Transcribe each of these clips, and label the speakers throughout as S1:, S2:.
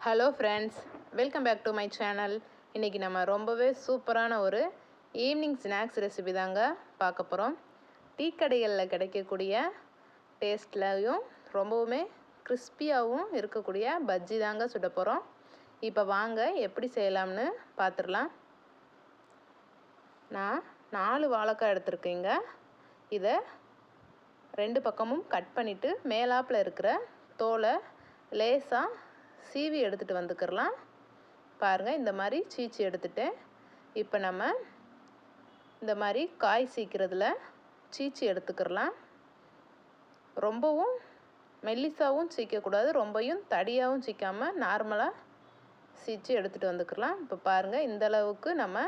S1: Hello friends, welcome back to my channel. இன்றைக்கி நம்ம ரொம்பவே சூப்பரான ஒரு ஈவினிங் ஸ்நாக்ஸ் ரெசிபி தாங்க பார்க்க போகிறோம். டீ கடைகளில் கிடைக்கக்கூடிய டேஸ்ட்லையும் ரொம்பவுமே கிறிஸ்பியாகவும் இருக்கக்கூடிய பஜ்ஜி தாங்க சுட போகிறோம். இப்போ வாங்க எப்படி செய்யலாம்னு பார்த்துடலாம். நான் 4 வாழைக்காய் எடுத்துருக்கேங்க. இதை 2 பக்கமும் கட் பண்ணிவிட்டு மேலாப்பில் இருக்கிற தோலை லேசாக சீவி எடுத்துகிட்டு வந்துக்கிறலாம். பாருங்கள், இந்த மாதிரி சீச்சி எடுத்துட்டேன். இப்போ நம்ம இந்த மாதிரி காய் சீக்கிறதுல சீச்சி எடுத்துக்கிறலாம். ரொம்பவும் மெல்லிசாவும் சீக்கக்கூடாது, ரொம்பவும் தடியாகவும் சீக்காமல் நார்மலாக சீச்சி எடுத்துகிட்டு வந்துக்கலாம். இப்போ பாருங்கள், இந்த அளவுக்கு நம்ம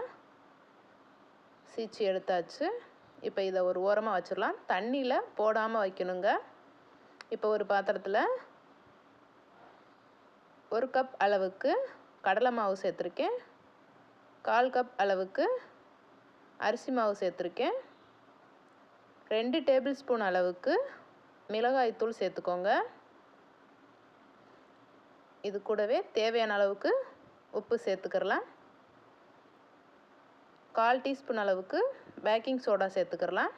S1: சீச்சி எடுத்தாச்சு. இப்போ இதை ஒரு ஓரமாக வச்சிடலாம். தண்ணியில் போடாமல் வைக்கணுங்க. இப்போ ஒரு பாத்திரத்தில் 1 கப் அளவுக்கு கடலை மாவு சேர்த்துருக்கேன், 1/4 கப் அளவுக்கு அரிசி மாவு சேர்த்துருக்கேன், 2 டேபிள் ஸ்பூன் அளவுக்கு மிளகாய்த்தூள் சேர்த்துக்கோங்க. இது கூடவே தேவையான அளவுக்கு உப்பு சேர்த்துக்கிறலாம். 1/4 டீஸ்பூன் அளவுக்கு பேக்கிங் சோடா சேர்த்துக்கிறலாம்.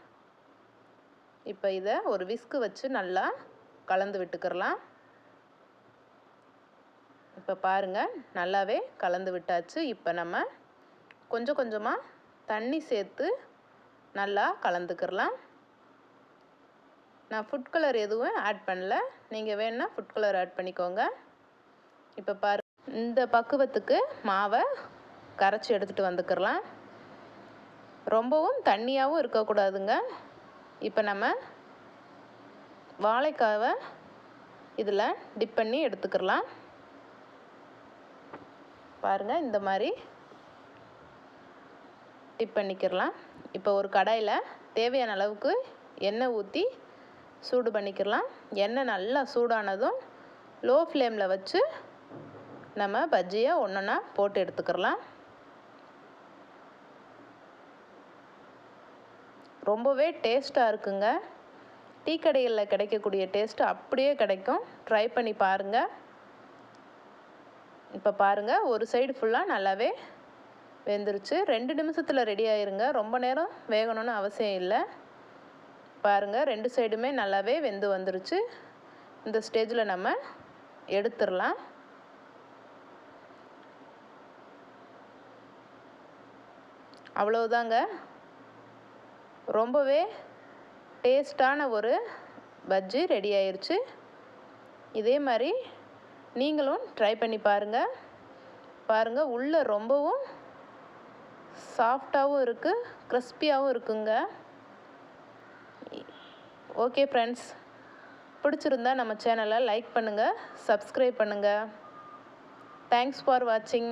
S1: இப்போ இதை ஒரு விஸ்கு வச்சு நல்லா கலந்து விட்டுக்கிறலாம். இப்போ பாருங்கள், நல்லாவே கலந்து விட்டாச்சு. இப்போ நம்ம கொஞ்சம் கொஞ்சமாக தண்ணி சேர்த்து நல்லா கலந்துக்கிறலாம். நான் ஃபுட் கலர் எதுவும் ஆட் பண்ணல, நீங்கள் வேணுன்னா ஃபுட் கலர் ஆட் பண்ணிக்கோங்க. இப்போ இந்த பக்குவத்துக்கு மாவை கரைச்சி எடுத்துகிட்டு வந்துக்கிறலாம். ரொம்பவும் தண்ணியாகவும் இருக்கக்கூடாதுங்க. இப்போ நம்ம வாழைக்காவை இதில் டிப் பண்ணி எடுத்துக்கிறலாம். பாருங்கள், இந்த மாதிரி டிப் பண்ணிக்கிறலாம். இப்போ ஒரு கடாயில் தேவையான அளவுக்கு எண்ணெய் ஊற்றி சூடு பண்ணிக்கிறலாம். எண்ணெய் நல்லா சூடானதும் லோ ஃப்ளேமில் வச்சு நம்ம பஜ்ஜியை ஒன்றொன்னா போட்டு எடுத்துக்கிறலாம். ரொம்பவே டேஸ்ட்டாக இருக்குங்க. டீ கடைகளில் கிடைக்கக்கூடிய டேஸ்ட்டு அப்படியே கிடைக்கும். ட்ரை பண்ணி பாருங்கள். இப்போ பாருங்கள், ஒரு சைடு ஃபுல்லாக நல்லாவே வெந்துருச்சு. 2 நிமிஷத்தில் ரெடி ஆயிருங்க. ரொம்ப நேரம் வேகணும்னு அவசியம் இல்லை. பாருங்கள், 2 சைடுமே நல்லாவே வெந்து வந்துருச்சு. இந்த ஸ்டேஜில் நம்ம எடுத்துடலாம். அவ்வளவுதாங்க, ரொம்பவே டேஸ்டான ஒரு பஜ்ஜி ரெடி ஆயிருச்சு. இதே மாதிரி நீங்களும் ட்ரை பண்ணி பாருங்கள். பாருங்கள், உள்ளே ரொம்பவும் சாஃப்டாகவும் இருக்குது, கிறிஸ்பியாகவும் இருக்குங்க. ஓகே ஃப்ரெண்ட்ஸ், பிடிச்சிருந்தா நம்ம சேனலை லைக் பண்ணுங்கள், சப்ஸ்கிரைப் பண்ணுங்கள். தேங்க்ஸ் ஃபார் வாட்சிங்.